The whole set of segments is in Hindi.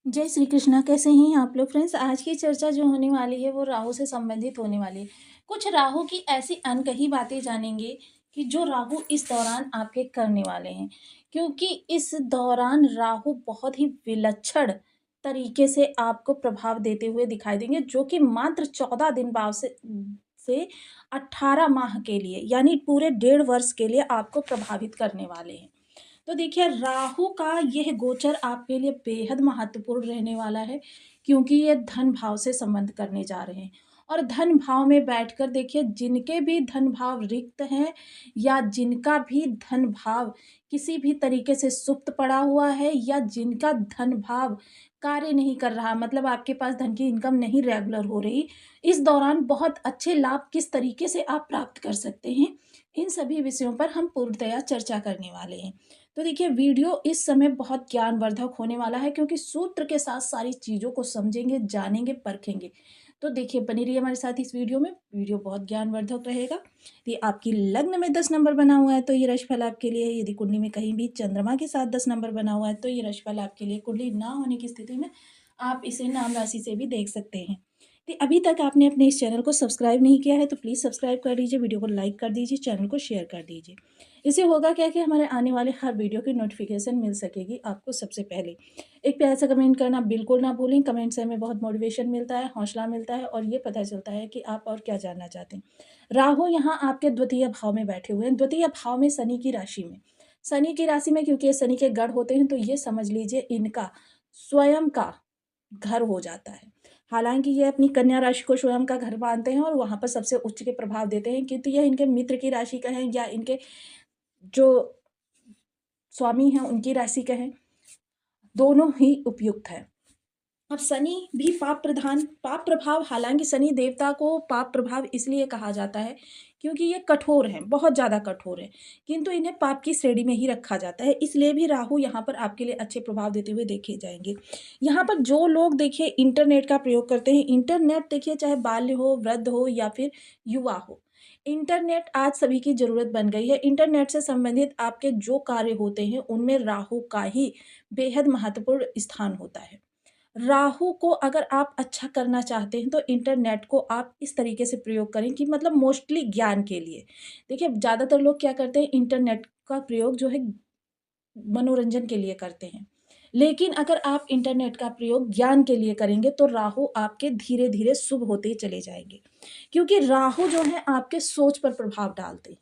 जय श्री कृष्णा। कैसे हैं आप लोग फ्रेंड्स? आज की चर्चा जो होने वाली है वो राहु से संबंधित होने वाली है। कुछ राहु की ऐसी अनकही बातें जानेंगे कि जो राहु इस दौरान आपके करने वाले हैं, क्योंकि इस दौरान राहु बहुत ही विलक्षण तरीके से आपको प्रभाव देते हुए दिखाई देंगे, जो कि मात्र 14 दिन बाद से 18 माह के लिए यानी पूरे 1.5 वर्ष के लिए आपको प्रभावित करने वाले हैं। तो देखिए, राहु का यह गोचर आपके लिए बेहद महत्वपूर्ण रहने वाला है, क्योंकि ये धन भाव से संबंध करने जा रहे हैं। और धन भाव में बैठकर देखिए, जिनके भी धन भाव रिक्त हैं या जिनका भी धन भाव किसी भी तरीके से सुप्त पड़ा हुआ है या जिनका धन भाव कार्य नहीं कर रहा, मतलब आपके पास धन की इनकम नहीं रेगुलर हो रही, इस दौरान बहुत अच्छे लाभ किस तरीके से आप प्राप्त कर सकते हैं, इन सभी विषयों पर हम पूर्णतया चर्चा करने वाले हैं। तो देखिए, वीडियो इस समय बहुत ज्ञानवर्धक होने वाला है, क्योंकि सूत्र के साथ सारी चीज़ों को समझेंगे, जानेंगे, परखेंगे। तो देखिए, बनी रहिए हमारे साथ इस वीडियो में। वीडियो बहुत ज्ञानवर्धक रहेगा। यदि आपकी लग्न में 10 नंबर बना हुआ है तो ये राशिफल आपके लिए है। यदि कुंडली में कहीं भी चंद्रमा के साथ 10 नंबर बना हुआ है तो ये राशिफल आपके लिए। कुंडली ना होने की स्थिति में आप इसे नाम राशि से भी देख सकते हैं। यदि अभी तक आपने अपने इस चैनल को सब्सक्राइब नहीं किया है तो प्लीज़ सब्सक्राइब कर दीजिए, वीडियो को लाइक कर दीजिए, चैनल को शेयर कर दीजिए। इससे होगा क्या कि हमारे आने वाले हर वीडियो की नोटिफिकेशन मिल सकेगी आपको सबसे पहले। एक प्यारा सा कमेंट करना बिल्कुल ना भूलें। कमेंट से हमें बहुत मोटिवेशन मिलता है, हौसला मिलता है और ये पता चलता है कि आप और क्या जानना चाहते हैं। राहु यहाँ आपके द्वितीय भाव में बैठे हुए हैं, द्वितीय भाव में शनि की राशि में। शनि की राशि में क्योंकि ये शनि के गढ़ होते हैं, तो ये समझ लीजिए इनका स्वयं का घर हो जाता है। हालाँकि ये अपनी कन्या राशि को स्वयं का घर मानते हैं और वहाँ पर सबसे उच्च के प्रभाव देते हैं, किंतु यह इनके मित्र की राशि का है या इनके जो स्वामी हैं उनकी राशि कहें, दोनों ही उपयुक्त है। अब शनि भी पाप प्रभाव, हालाँकि शनि देवता को पाप प्रभाव इसलिए कहा जाता है क्योंकि ये कठोर हैं, बहुत ज़्यादा कठोर हैं, किंतु इन्हें पाप की श्रेणी में ही रखा जाता है, इसलिए भी राहु यहाँ पर आपके लिए अच्छे प्रभाव देते हुए देखे जाएँगे। यहाँ पर जो लोग देखिए इंटरनेट का प्रयोग करते हैं, इंटरनेट देखिए चाहे बाल्य हो, वृद्ध हो या फिर युवा हो, इंटरनेट आज सभी की ज़रूरत बन गई है। इंटरनेट से संबंधित आपके जो कार्य होते हैं, उनमें राहु का ही बेहद महत्वपूर्ण स्थान होता है। राहु को अगर आप अच्छा करना चाहते हैं तो इंटरनेट को आप इस तरीके से प्रयोग करें कि मतलब मोस्टली ज्ञान के लिए। देखिए, ज़्यादातर लोग क्या करते हैं, इंटरनेट का प्रयोग जो है मनोरंजन के लिए करते हैं। लेकिन अगर आप इंटरनेट का प्रयोग ज्ञान के लिए करेंगे तो राहु आपके धीरे-धीरे शुभ होते चले जाएँगे। क्योंकि राहु जो है आपके सोच पर प्रभाव डालते हैं।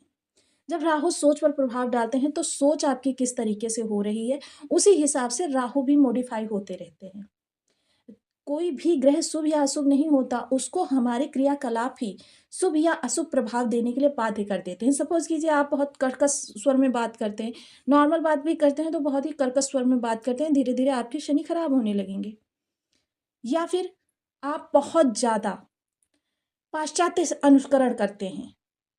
जब राहु सोच पर प्रभाव डालते हैं तो सोच आपकी किस तरीके से हो रही है, उसी हिसाब से राहु भी मॉडिफ़ाई होते रहते हैं। कोई भी ग्रह शुभ या अशुभ नहीं होता, उसको हमारे क्रियाकलाप ही शुभ या अशुभ प्रभाव देने के लिए बाध्य कर देते हैं। सपोज़ कीजिए आप बहुत कर्कश स्वर में बात करते हैं, नॉर्मल बात भी करते हैं तो बहुत ही कर्कश स्वर में बात करते हैं, धीरे-धीरे आपके शनि खराब होने लगेंगे। या फिर आप बहुत ज़्यादा पाश्चात्य अनुकरण करते हैं,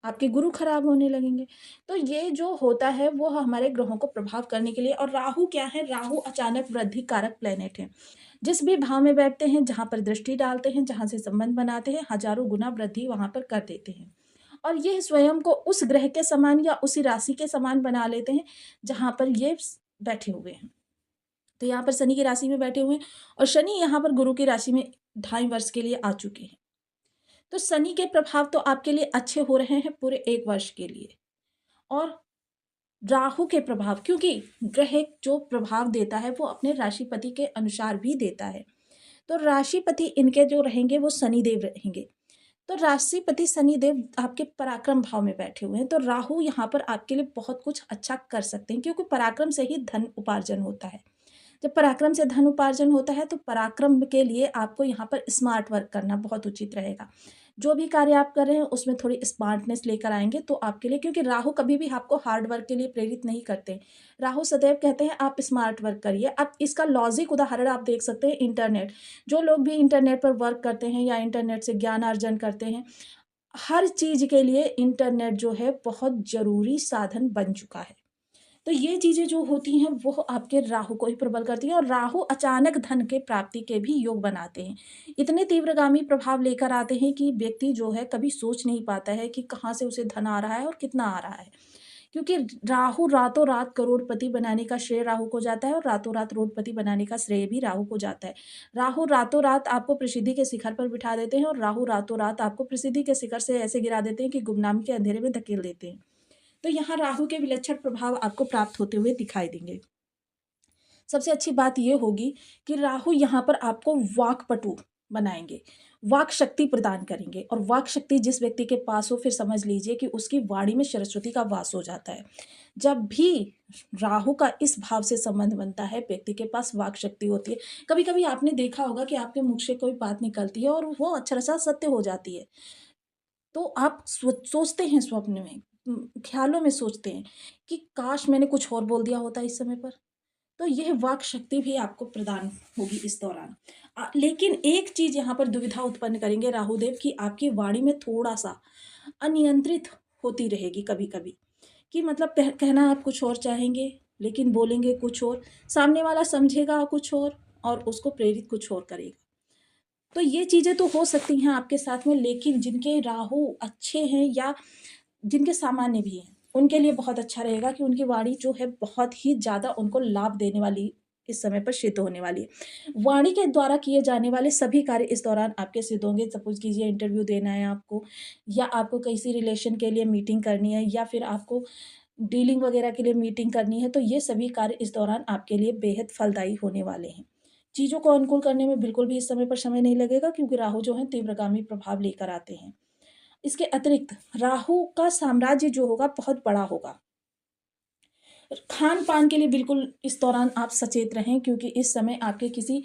आपके गुरु खराब होने लगेंगे। तो ये जो होता है वो हमारे ग्रहों को प्रभाव करने के लिए, और राहु क्या है? राहु अचानक वृद्धि कारक प्लैनेट है। जिस भी भाव में बैठते हैं, जहाँ पर दृष्टि डालते हैं, जहाँ से संबंध बनाते हैं, हज़ारों गुना वृद्धि वहाँ पर कर देते हैं। और ये स्वयं को उस ग्रह के समान या उसी राशि के समान बना लेते हैं, जहाँ पर ये बैठे हुए हैं। तो यहाँ पर शनि की राशि में बैठे हुए हैं और शनि यहाँ पर गुरु की राशि में 2.5 वर्ष के लिए आ चुके हैं। तो शनि के प्रभाव तो आपके लिए अच्छे हो रहे हैं पूरे 1 वर्ष के लिए। और राहु के प्रभाव, क्योंकि ग्रह जो प्रभाव देता है वो अपने राशिपति के अनुसार भी देता है। तो राशिपति इनके जो रहेंगे वो शनिदेव रहेंगे। तो राशिपति शनिदेव आपके पराक्रम भाव में बैठे हुए हैं, तो राहु यहाँ पर आपके लिए बहुत कुछ अच्छा कर सकते हैं, क्योंकि पराक्रम से ही धन उपार्जन होता है। जब पराक्रम से धन उपार्जन होता है तो पराक्रम के लिए आपको यहाँ पर स्मार्ट वर्क करना बहुत उचित रहेगा। जो भी कार्य आप कर रहे हैं उसमें थोड़ी स्मार्टनेस लेकर आएँगे तो आपके लिए, क्योंकि राहु कभी भी आपको हार्ड वर्क के लिए प्रेरित नहीं करते। राहु सदैव कहते हैं आप स्मार्ट वर्क करिए। अब इसका लॉजिक उदाहरण आप देख सकते हैं, इंटरनेट। जो लोग भी इंटरनेट पर वर्क करते हैं या इंटरनेट से ज्ञानार्जन करते हैं, हर चीज़ के लिए इंटरनेट जो है बहुत ज़रूरी साधन बन चुका है। तो ये चीज़ें जो होती हैं वो आपके राहु को ही प्रबल करती हैं, और राहु अचानक धन के प्राप्ति के भी योग बनाते हैं। इतने तीव्रगामी प्रभाव लेकर आते हैं कि व्यक्ति जो है कभी सोच नहीं पाता है कि कहाँ से उसे धन आ रहा है और कितना आ रहा है। क्योंकि राहु रातों रात करोड़पति बनाने का श्रेय राहु को जाता है और रातों रात करोड़पति बनाने का श्रेय भी राहु को जाता है। राहु रातों रात आपको प्रसिद्धि के शिखर पर बिठा देते हैं और राहु रातों रात आपको प्रसिद्धि के शिखर से ऐसे गिरा देते हैं कि गुमनामी के अंधेरे में धकेल देते हैं। तो यहाँ राहु के विलक्षण प्रभाव आपको प्राप्त होते हुए दिखाई देंगे। सबसे अच्छी बात यह होगी कि राहु यहाँ पर आपको वाक्पटु बनाएंगे, वाक शक्ति प्रदान करेंगे, और वाक शक्ति जिस व्यक्ति के पास हो फिर समझ लीजिए कि उसकी वाणी में सरस्वती का वास हो जाता है। जब भी राहु का इस भाव से संबंध बनता है, व्यक्ति के पास वाक शक्ति होती है। कभी कभी आपने देखा होगा कि आपके मुख से कोई बात निकलती है और वो अक्षरशः सत्य हो जाती है, तो आप सोचते हैं स्वप्न में, ख्यालों में सोचते हैं कि काश मैंने कुछ और बोल दिया होता इस समय पर। तो यह वाक शक्ति भी आपको प्रदान होगी इस दौरान। लेकिन एक चीज यहाँ पर दुविधा उत्पन्न करेंगे राहुदेव कि आपकी वाणी में थोड़ा सा अनियंत्रित होती रहेगी कभी कभी, कि मतलब कहना आप कुछ और चाहेंगे लेकिन बोलेंगे कुछ और, सामने वाला समझेगा कुछ और उसको प्रेरित कुछ और करेगा। तो ये चीज़ें तो हो सकती हैं आपके साथ में, लेकिन जिनके राहु अच्छे हैं या जिनके सामान्य भी हैं उनके लिए बहुत अच्छा रहेगा कि उनकी वाणी जो है बहुत ही ज़्यादा उनको लाभ देने वाली इस समय पर सिद्ध होने वाली है। वाणी के द्वारा किए जाने वाले सभी कार्य इस दौरान आपके सिद्ध होंगे। सपोज कीजिए इंटरव्यू देना है आपको, या आपको किसी रिलेशन के लिए मीटिंग करनी है, या फिर आपको डीलिंग वगैरह के लिए मीटिंग करनी है, तो ये सभी कार्य इस दौरान आपके लिए बेहद फलदायी होने वाले हैं। चीज़ों को अनुकूल करने में बिल्कुल भी इस समय पर समय नहीं लगेगा, क्योंकि राहु जो है तीव्रगामी प्रभाव लेकर आते हैं। इसके अतिरिक्त राहु का साम्राज्य जो होगा बहुत बड़ा होगा। खान पान के लिए बिल्कुल इस दौरान आप सचेत रहें, क्योंकि इस समय आपके किसी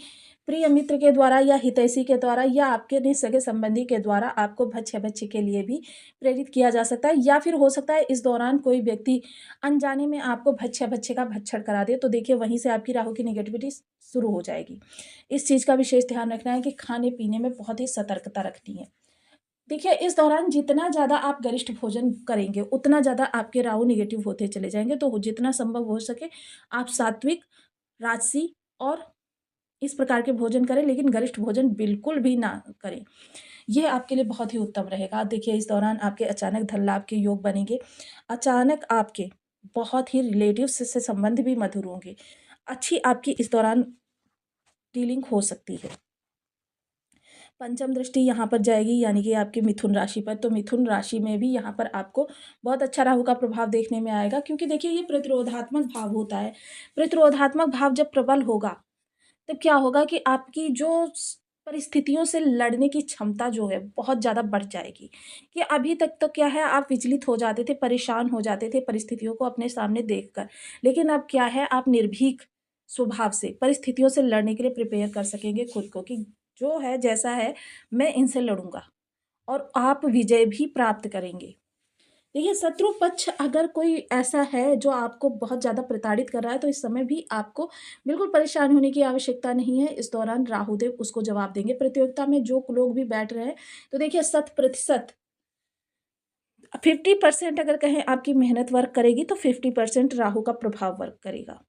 प्रिय मित्र के द्वारा या हितैषी के द्वारा या आपके सगे संबंधी के द्वारा आपको भक्ष्य भक्ष्य के लिए भी प्रेरित किया जा सकता है, या फिर हो सकता है इस दौरान कोई व्यक्ति अनजाने में आपको भक्ष्य भक्ष्य का भक्षण करा दे। तो देखिए वहीं से आपकी राहु की निगेटिविटी शुरू हो जाएगी। इस चीज़ का विशेष ध्यान रखना है कि खाने पीने में बहुत ही सतर्कता रखनी है। देखिए इस दौरान जितना ज़्यादा आप गरिष्ठ भोजन करेंगे उतना ज़्यादा आपके राहु निगेटिव होते चले जाएंगे। तो जितना संभव हो सके आप सात्विक, राजसी और इस प्रकार के भोजन करें, लेकिन गरिष्ठ भोजन बिल्कुल भी ना करें। यह आपके लिए बहुत ही उत्तम रहेगा। देखिए इस दौरान आपके अचानक धन लाभ के योग बनेंगे। अचानक आपके बहुत ही रिलेटिव्स से संबंध भी मधुर होंगे। अच्छी आपकी इस दौरान डीलिंग हो सकती है। पंचम दृष्टि यहाँ पर जाएगी यानी कि आपकी मिथुन राशि पर, तो मिथुन राशि में भी यहाँ पर आपको बहुत अच्छा राहु का प्रभाव देखने में आएगा, क्योंकि देखिए ये प्रतिरोधात्मक भाव होता है। प्रतिरोधात्मक भाव जब प्रबल होगा तब क्या होगा कि आपकी जो परिस्थितियों से लड़ने की क्षमता जो है बहुत ज़्यादा बढ़ जाएगी। कि अभी तक तो क्या है, आप विचलित हो जाते थे, परेशान हो जाते थे परिस्थितियों को अपने सामने देखकर, लेकिन अब क्या है, आप निर्भीक स्वभाव से परिस्थितियों से लड़ने के लिए प्रिपेयर कर सकेंगे खुद को, कि जो है जैसा है मैं इनसे लड़ूंगा, और आप विजय भी प्राप्त करेंगे। देखिए शत्रु पक्ष अगर कोई ऐसा है जो आपको बहुत ज़्यादा प्रताड़ित कर रहा है, तो इस समय भी आपको बिल्कुल परेशान होने की आवश्यकता नहीं है। इस दौरान राहुदेव उसको जवाब देंगे। प्रतियोगिता में जो लोग भी बैठ रहे हैं, तो देखिए 100% 50% अगर कहें आपकी मेहनत वर्क करेगी, तो 50% राहु का प्रभाव वर्क करेगा।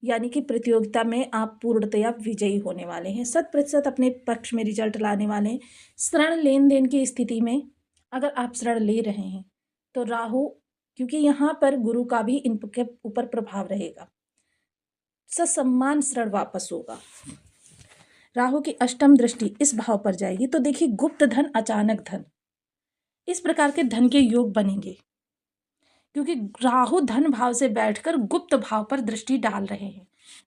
यानी कि प्रतियोगिता में आप पूर्णतया विजयी होने वाले हैं। 100% अपने पक्ष में रिजल्ट लाने वाले हैं। ऋण लेन देन की स्थिति में अगर आप ऋण ले रहे हैं, तो राहु, क्योंकि यहाँ पर गुरु का भी इनके ऊपर प्रभाव रहेगा, ससम्मान ऋण वापस होगा। राहु की अष्टम दृष्टि इस भाव पर जाएगी, तो देखिए गुप्त धन, अचानक धन, इस प्रकार के धन के योग बनेंगे, क्योंकि राहु धन भाव से बैठकर गुप्त भाव पर दृष्टि डाल रहे हैं।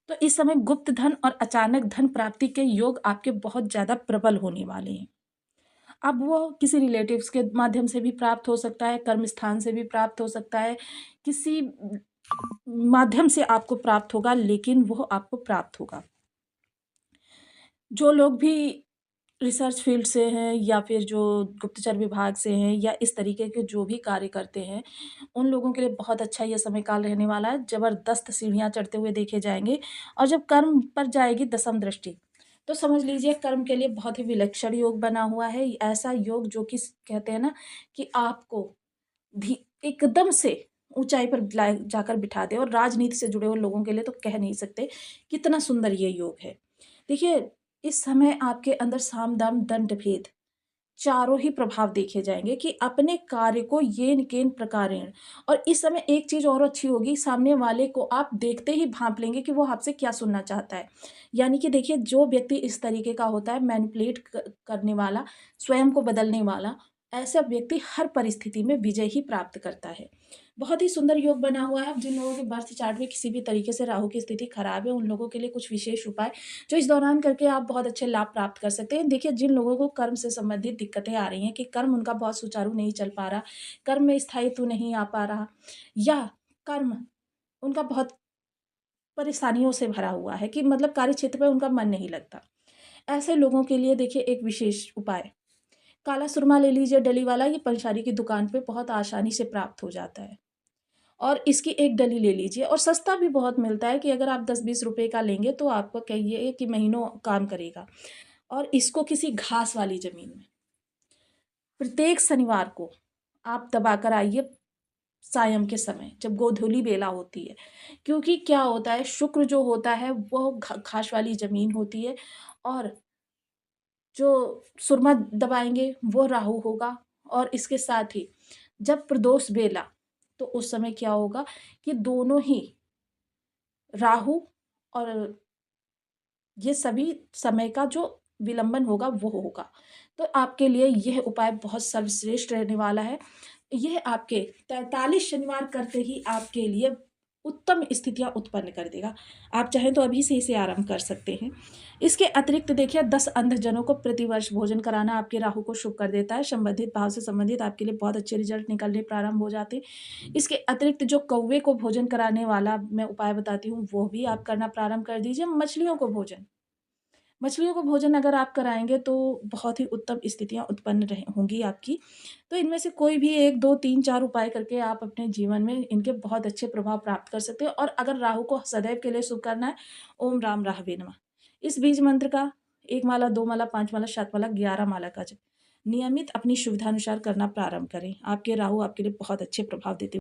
तो इस समय गुप्त धन और अचानक धन प्राप्ति के योग आपके बहुत ज़्यादा प्रबल होने वाले हैं। अब वो किसी रिलेटिव्स के माध्यम से भी प्राप्त हो सकता है, कर्म स्थान से भी प्राप्त हो सकता है, किसी माध्यम से आपको प्राप्त होगा, लेकिन वो आपको प्राप्त होगा। जो लोग भी रिसर्च फील्ड से हैं या फिर जो गुप्तचर विभाग से हैं या इस तरीके के जो भी कार्य करते हैं, उन लोगों के लिए बहुत अच्छा ये समय काल रहने वाला है। ज़बरदस्त सीढ़ियाँ चढ़ते हुए देखे जाएंगे। और जब कर्म पर जाएगी दसम दृष्टि, तो समझ लीजिए कर्म के लिए बहुत ही विलक्षण योग बना हुआ है। ऐसा योग जो कि कहते हैं ना कि आपको एकदम से ऊंचाई पर जाकर बिठा दे। और राजनीति से जुड़े हुए लोगों के लिए तो कह नहीं सकते कितना सुंदर ये योग है। देखिए इस समय आपके अंदर साम दाम दंड भेद चारों ही प्रभाव देखे जाएँगे कि अपने कार्य को येन केन प्रकारेण। और इस समय एक चीज़ और अच्छी होगी, सामने वाले को आप देखते ही भाँप लेंगे कि वो आपसे क्या सुनना चाहता है। यानी कि देखिए, जो व्यक्ति इस तरीके का होता है मैनिपुलेट करने वाला, स्वयं को बदलने वाला, ऐसा व्यक्ति हर परिस्थिति में विजय ही प्राप्त करता है। बहुत ही सुंदर योग बना हुआ है। अब जिन लोगों के बर्थ चार्ट में किसी भी तरीके से राहु की स्थिति खराब है, उन लोगों के लिए कुछ विशेष उपाय जो इस दौरान करके आप बहुत अच्छे लाभ प्राप्त कर सकते हैं। देखिए, जिन लोगों को कर्म से संबंधित दिक्कतें आ रही हैं कि कर्म उनका बहुत सुचारू नहीं चल पा रहा, कर्म में स्थायित्व नहीं आ पा रहा, या कर्म उनका बहुत परेशानियों से भरा हुआ है कि मतलब कार्य क्षेत्र में उनका मन नहीं लगता। ऐसे लोगों के लिए देखिए एक विशेष उपाय, काला सुरमा ले लीजिए डली वाला, ये पंसारी की दुकान पे बहुत आसानी से प्राप्त हो जाता है। और इसकी एक डली ले लीजिए, और सस्ता भी बहुत मिलता है कि अगर आप 10-20 रुपए का लेंगे तो आपको कहिए कि महीनों काम करेगा। और इसको किसी घास वाली ज़मीन में प्रत्येक शनिवार को आप दबाकर आइए, सायं के समय जब गोधूली बेला होती है। क्योंकि क्या होता है, शुक्र जो होता है वो घास वाली ज़मीन होती है, और जो सुरमा दबाएँगे वो राहु होगा। और इसके साथ ही जब प्रदोष बेला, तो उस समय क्या होगा कि दोनों ही राहु और ये सभी समय का जो विलंबन होगा वो होगा। तो आपके लिए यह उपाय बहुत सर्वश्रेष्ठ रहने वाला है। यह आपके 43 शनिवार करते ही आपके लिए उत्तम स्थितियाँ उत्पन्न कर देगा। आप चाहें तो अभी से इसे आरंभ कर सकते हैं। इसके अतिरिक्त देखिए, 10 अंधजनों को प्रतिवर्ष भोजन कराना आपके राहु को शुभ कर देता है। संबंधित भाव से संबंधित आपके लिए बहुत अच्छे रिज़ल्ट निकलने प्रारंभ हो जाते हैं। इसके अतिरिक्त जो कौवे को भोजन कराने वाला मैं उपाय बताती हूँ, वो भी आप करना प्रारंभ कर दीजिए। मछलियों को भोजन अगर आप कराएँगे तो बहुत ही उत्तम स्थितियाँ उत्पन्न रह होंगी आपकी। तो इनमें से कोई भी 1, 2, 3, 4 उपाय करके आप अपने जीवन में इनके बहुत अच्छे प्रभाव प्राप्त कर सकते हैं। और अगर राहु को सदैव के लिए शुभ करना है, ओम राम राहवे नमः। इस बीज मंत्र का 1 माला, 2 माला, 5 माला, 7 माला, 11 माला का जप नियमित अपनी सुविधानुसार करना प्रारंभ करें। आपके राहु आपके लिए बहुत अच्छे प्रभाव देते